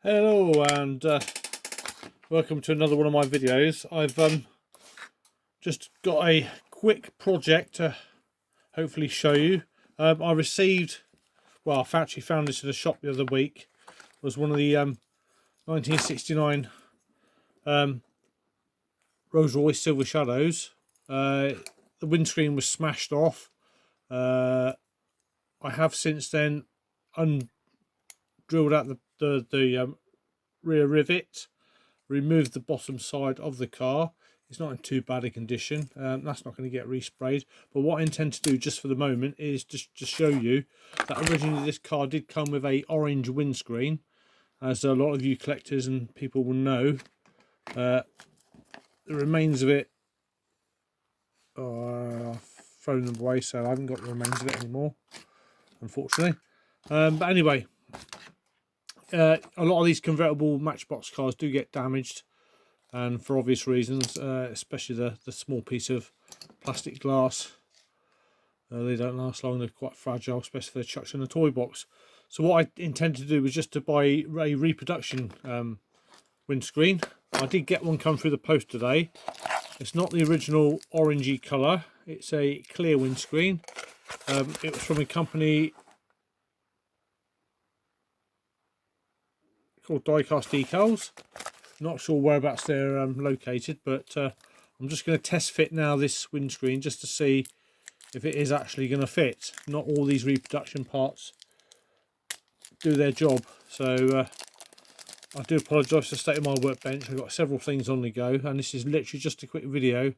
Hello and welcome to another one of my videos. I've just got a quick project to hopefully show you. I received, well, I actually found this in a shop the other week. It was one of the 1969 Rolls-Royce Silver Shadows. The windscreen was smashed off. I have since then drilled out the rear rivet, removed the bottom side of the car. It's not in too bad a condition. That's not going to get resprayed. But what I intend to do just for the moment is just to show you that originally this car did come with a orange windscreen, as a lot of you collectors and people will know. The remains of it, I've thrown them away, so I haven't got the remains of it anymore, unfortunately. But anyway, a lot of these convertible Matchbox cars do get damaged, and for obvious reasons, especially the small piece of plastic glass. They don't last long, they're quite fragile, especially if they're chucked in a toy box. So what I intend to do was just to buy a reproduction windscreen. I did get one come through the post today. It's not the original orangey colour, it's a clear windscreen. It was from a company called Diecast Decals. Not sure whereabouts they're located, but I'm just going to test fit now this windscreen just to see if it is actually going to fit. Not all these reproduction parts do their job, so I do apologise for the state of my workbench. I've got several things on the go, and this is literally just a quick video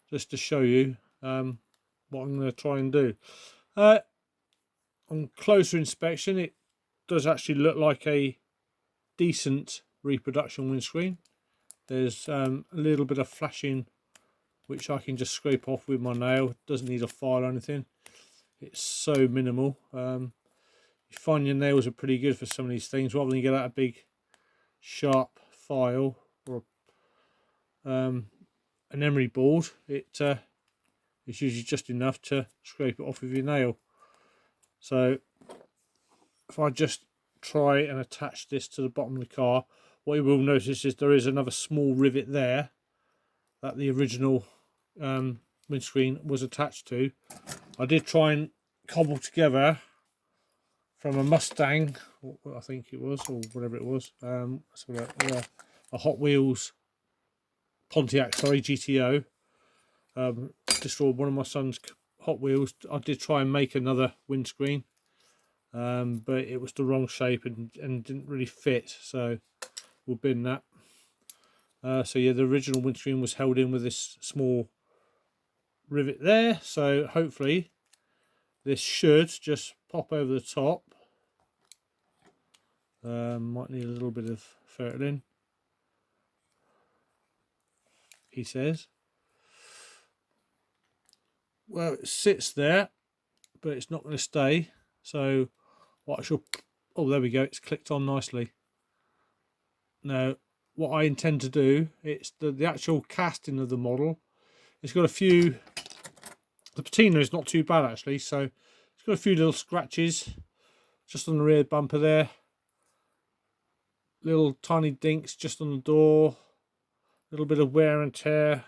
just to show you what I'm going to try and do. On closer inspection, it does actually look like a decent reproduction windscreen. There's a little bit of flashing which I can just scrape off with my nail. Doesn't need a file or anything. It's so minimal. You find your nails are pretty good for some of these things, rather than get out a big sharp file or an emery board. It's usually just enough to scrape it off with your nail. So if I just try and attach this to the bottom of the car, what you will notice is there is another small rivet there that the original windscreen was attached to. I did try and cobble together from a Mustang, I think it was, or whatever it was, a Hot Wheels Pontiac, sorry, GTO. Destroyed one of my son's Hot Wheels. I did try and make another windscreen, but it was the wrong shape and didn't really fit, so we'll bin that. So yeah, the original windscreen was held in with this small rivet there, so hopefully this should just pop over the top. Might need a little bit of fertling, he says. Well, it sits there, but it's not going to stay, so what I shall, oh, there we go, it's clicked on nicely. Now what I intend to do, it's the actual casting of the model. It's got a few, the patina is not too bad actually, so it's got a few little scratches just on the rear bumper there, little tiny dinks just on the door, a little bit of wear and tear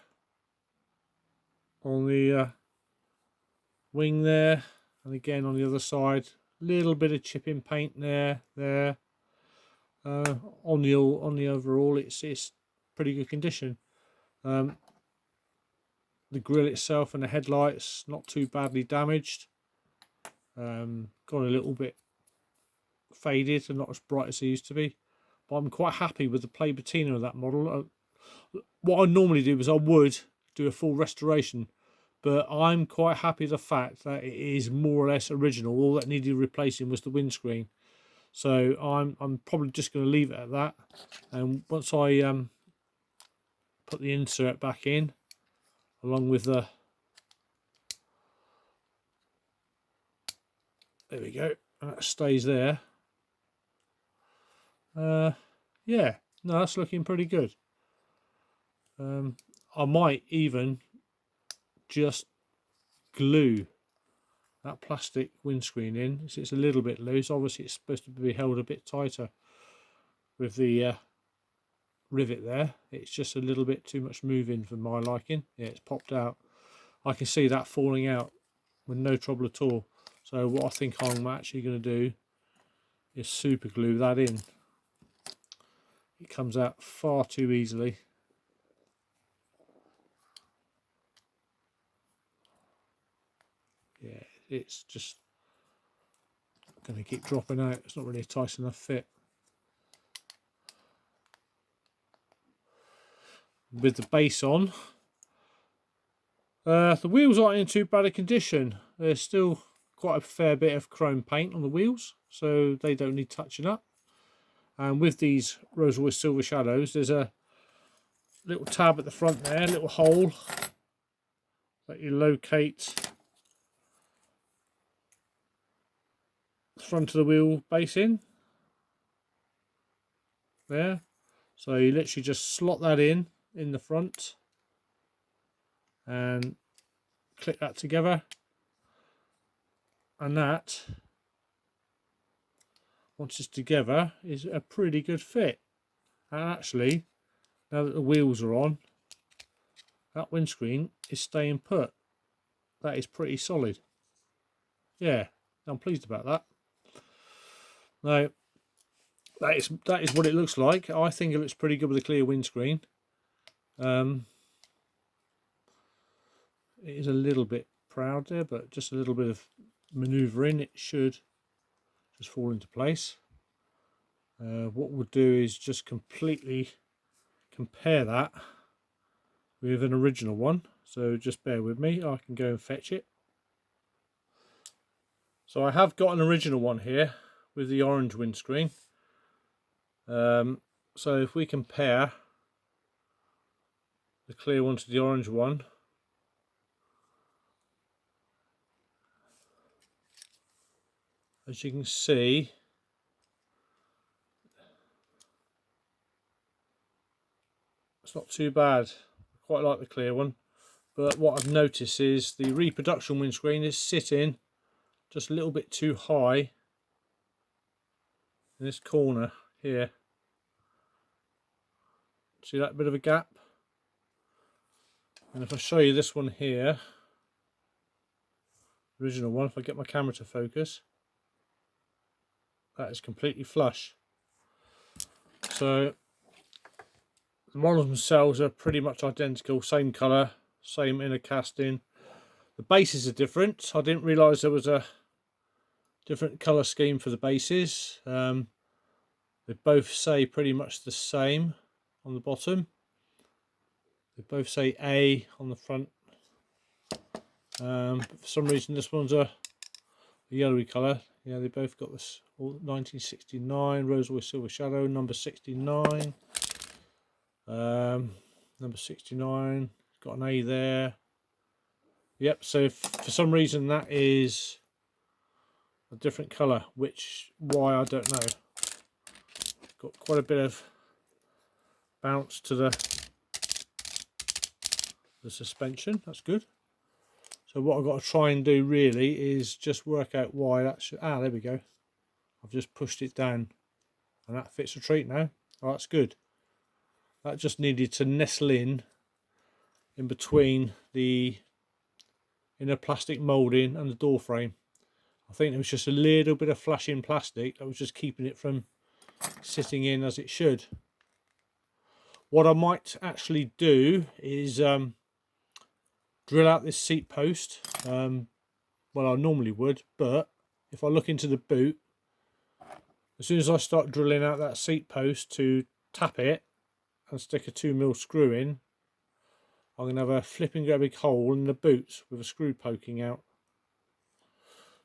on the wing there, and again on the other side, little bit of chipping paint there. On the overall, it's pretty good condition. The grille itself and the headlights not too badly damaged. Got a little bit faded and not as bright as they used to be, but I'm quite happy with the play patina of that model. What I normally do is I would do a full restoration, but I'm quite happy with the fact that it is more or less original. All that needed replacing was the windscreen. So I'm probably just going to leave it at that, and once I put the insert back in, along with the, there we go, and that stays there. Yeah, no, that's looking pretty good. I might even just glue that plastic windscreen in. It's a little bit loose, obviously it's supposed to be held a bit tighter. with the rivet there. It's just a little bit too much moving for my liking. Yeah, it's popped out. I can see that falling out with no trouble at all. So what I think I'm actually going to do is super glue that in. It comes out far too easily. Yeah, it's just going to keep dropping out. It's not really a tight enough fit. With the base on, the wheels aren't in too bad a condition. There's still quite a fair bit of chrome paint on the wheels, so they don't need touching up. And with these Rolls-Royce Silver Shadows, there's a little tab at the front there, a little hole that you locate the front of the wheel base in there. So you literally just slot that in the front and click that together, and that, once it's together, is a pretty good fit. And actually, now that the wheels are on, that windscreen is staying put. That is pretty solid. Yeah, I'm pleased about that. Now, that is what it looks like. I think it looks pretty good with a clear windscreen. It is a little bit proud there, but just a little bit of manoeuvring, it should just fall into place. What we'll do is just completely compare that with an original one. So just bear with me, I can go and fetch it. So I have got an original one here with the orange windscreen. So if we compare the clear one to the orange one, as you can see, it's not too bad. I quite like the clear one, but what I've noticed is the reproduction windscreen is sitting just a little bit too high in this corner here. See that bit of a gap? And if I show you this one here, original one, if I get my camera to focus, that is completely flush. So the models themselves are pretty much identical, same colour, same inner casting. The bases are different. I didn't realise there was a different colour scheme for the bases. They both say pretty much the same on the bottom. They both say A on the front. But for some reason this one's a yellowy colour. Yeah, they both got this 1969 Rolls-Royce Silver Shadow, number 69. Number 69, got an A there. Yep, so for some reason that is a different colour, why I don't know. Got quite a bit of bounce to the suspension, that's good. So what I've got to try and do really is just work out why that should, there we go. I've just pushed it down and that fits a treat now. Oh, that's good. That just needed to nestle in between the inner plastic moulding and the door frame. I think there was just a little bit of flashing plastic that was just keeping it from sitting in as it should. What I might actually do is drill out this seat post. Well, I normally would, but if I look into the boot, as soon as I start drilling out that seat post to tap it and stick a 2mm screw in, I'm going to have a flipping great big hole in the boot with a screw poking out.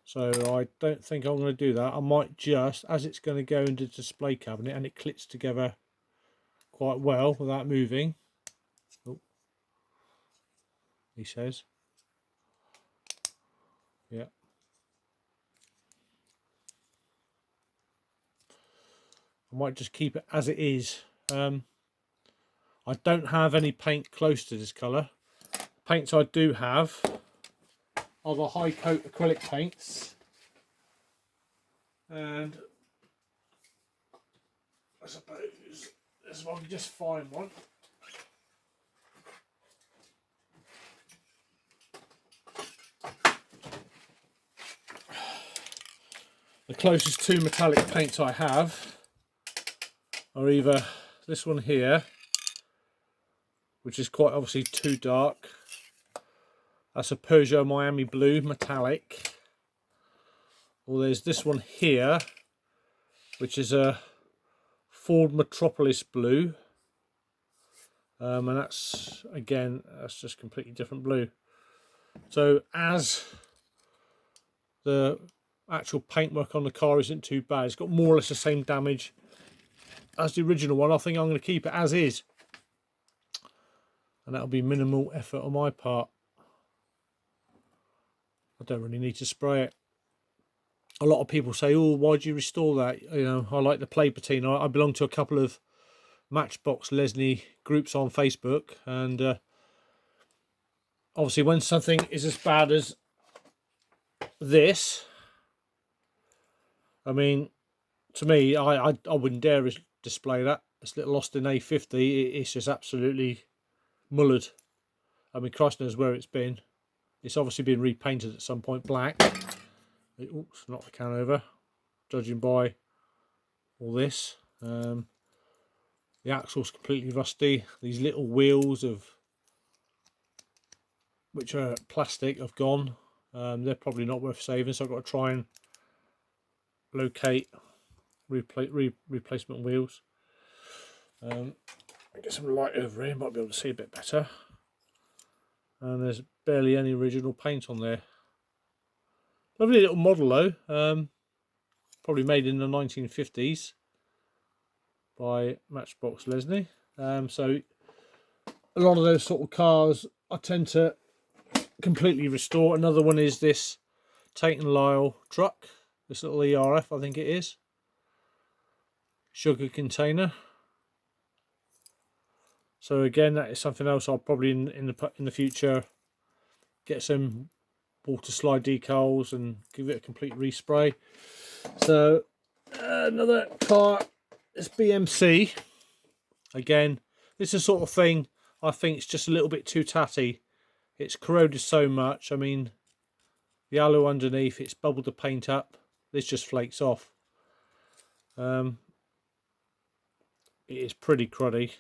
So I don't think I'm going to do that. I might just, as it's going to go into the display cabinet and it clips together quite well without moving. Oh, he says. Yeah. I might just keep it as it is. I don't have any paint close to this colour. Paints I do have are the high coat acrylic paints, and I suppose if I can just find one. The closest two metallic paints I have are either this one here, which is quite obviously too dark. That's a Peugeot Miami Blue metallic. Or there's this one here, which is a Ford Metropolis Blue. And that's, again, that's just completely different blue. So as the actual paintwork on the car isn't too bad, it's got more or less the same damage as the original one, I think I'm going to keep it as is. And that'll be minimal effort on my part. I don't really need to spray it. A lot of people say, oh, why'd you restore that? You know, I like the play patina. I belong to a couple of Matchbox lesney groups on Facebook, and obviously when something is as bad as this, I mean, to me, I wouldn't dare display that. This little Austin A50, it's just absolutely mullered. I mean, Christ knows where it's been. It's obviously been repainted at some point black. Oops, knocked the can over, judging by all this. The axle's completely rusty. These little wheels which are plastic have gone. They're probably not worth saving, so I've got to try and locate replacement wheels. Get some light over here, might be able to see a bit better. And there's barely any original paint on there. Lovely little model though, probably made in the 1950s by Matchbox Lesney. So a lot of those sort of cars I tend to completely restore. Another one is this Tate & Lyle truck, this little ERF I think it is, sugar container. So again, that is something else I'll probably in the future get some water slide decals and give it a complete respray. So another car, this BMC. Again, this is the sort of thing I think it's just a little bit too tatty. It's corroded so much. I mean, the alloy underneath, it's bubbled the paint up. This just flakes off. It is pretty cruddy.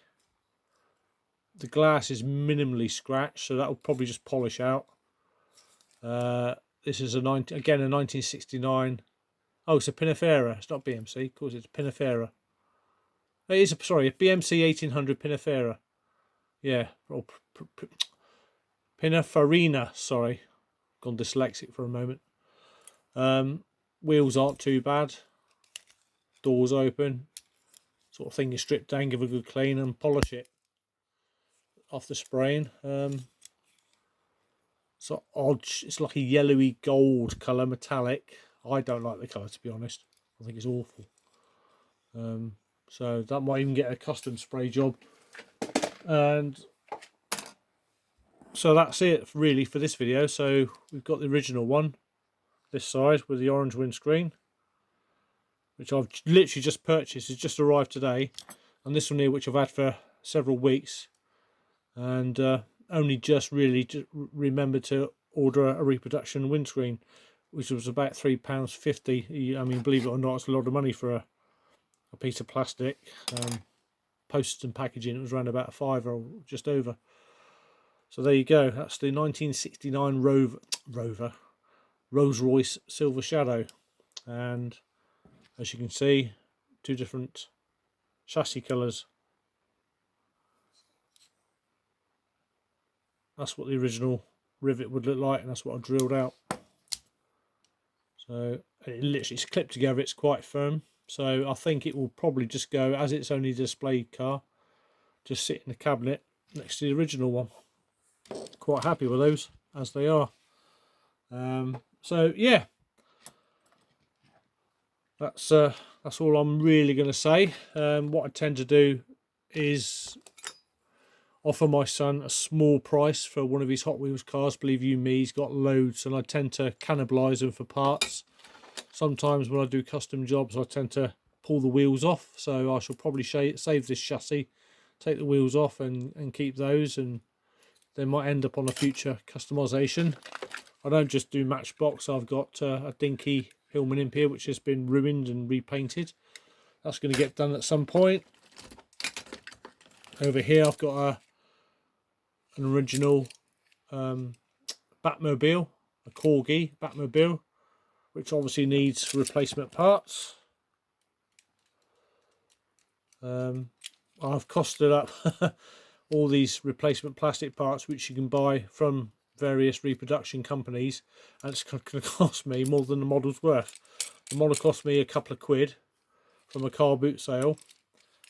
The glass is minimally scratched, so that will probably just polish out. This is again a 1969. Oh, it's a Pinafera. It's not BMC. Of course, it's a Pinafera. It is a BMC 1800 Pinafera. Yeah, or Pininfarina. Sorry, gone dyslexic for a moment. Wheels aren't too bad. Doors open. Sort of thing you strip down, give a good clean, and polish it after spraying. So odd, it's like a yellowy gold colour, metallic. I don't like the colour, to be honest. I think it's awful. So that might even get a custom spray job. And so that's it really for this video. So we've got the original one, this side with the orange windscreen, which I've literally just purchased. It's just arrived today. And this one here, which I've had for several weeks, and only just really remembered to order a reproduction windscreen, which was about £3.50. I mean, believe it or not, it's a lot of money for a piece of plastic. Postage and packaging, it was around about a £5 or just over. So there you go. That's the 1969 Rolls Royce Silver Shadow, and as you can see, two different chassis colours. That's what the original rivet would look like, and that's what I drilled out. So it literally is clipped together. It's quite firm. So I think it will probably just go, as it's only a display car, just sit in the cabinet next to the original one. Quite happy with those as they are. So yeah, that's all I'm really going to say. What I tend to do is offer my son a small price for one of his Hot Wheels cars. Believe you me, he's got loads, and I tend to cannibalise them for parts. Sometimes when I do custom jobs, I tend to pull the wheels off, so I shall probably save this chassis, take the wheels off and keep those, and they might end up on a future customization. I don't just do Matchbox. I've got a dinky Hillman Imp here which has been ruined and repainted. That's going to get done at some point. Over here I've got an original Batmobile, a Corgi Batmobile, which obviously needs replacement parts. I've costed up all these replacement plastic parts which you can buy from various reproduction companies, and it's going to cost me more than the model's worth. The model cost me a couple of quid from a car boot sale,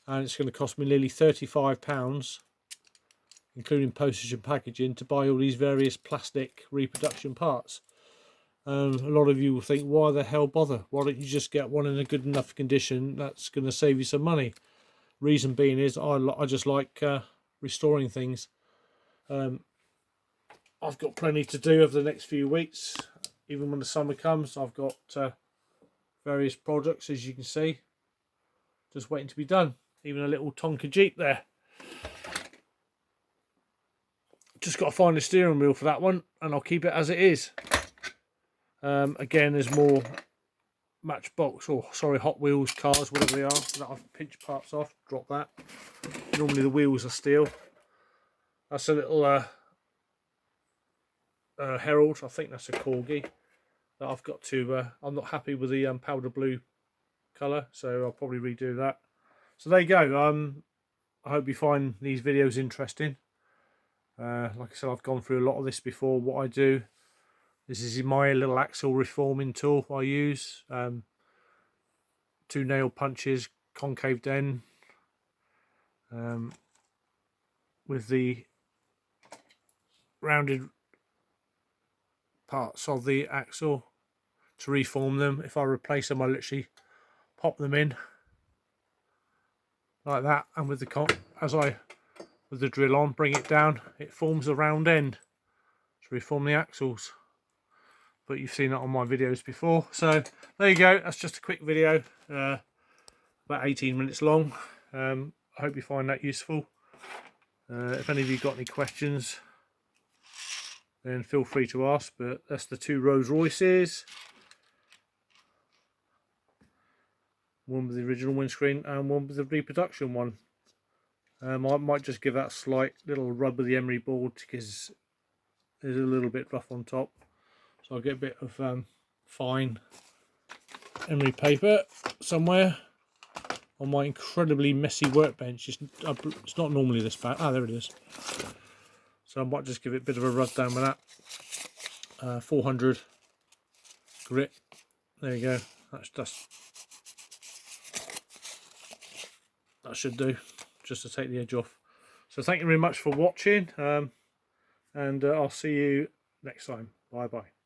and it's going to cost me nearly £35, including postage and packaging, to buy all these various plastic reproduction parts. A lot of you will think, why the hell bother? Why don't you just get one in a good enough condition that's going to save you some money? Reason being is I just like restoring things. I've got plenty to do over the next few weeks. Even when the summer comes, I've got various projects, as you can see, just waiting to be done. Even a little Tonka Jeep there. Just got to find a steering wheel for that one, and I'll keep it as it is. Again, there's more Matchbox, or sorry, Hot Wheels cars, whatever they are, that I've pinched parts off. Drop that. Normally the wheels are steel. That's a little Herald. I think that's a Corgi that I've got to. I'm not happy with the powder blue colour, so I'll probably redo that. So there you go. I hope you find these videos interesting. Like I said, I've gone through a lot of this before. What I do, this is my little axle reforming tool I use. 2 nail punches, concave end, with the rounded parts of the axle to reform them. If I replace them, I literally pop them in like that, and with the drill on, bring it down, it forms a round end to reform the axles. But you've seen that on my videos before. So there you go, that's just a quick video, about 18 minutes long. I hope you find that useful. If any of you got any questions, then feel free to ask. But that's the 2 Rolls Royces, one with the original windscreen and one with the reproduction one. I might just give that a slight little rub with the emery board because it's a little bit rough on top, so I'll get a bit of fine emery paper somewhere on my incredibly messy workbench. It's not normally this bad. Ah, there it is. So I might just give it a bit of a rub down with that. 400 grit. There you go. That should do, just to take the edge off. So thank you very much for watching, and I'll see you next time. Bye bye.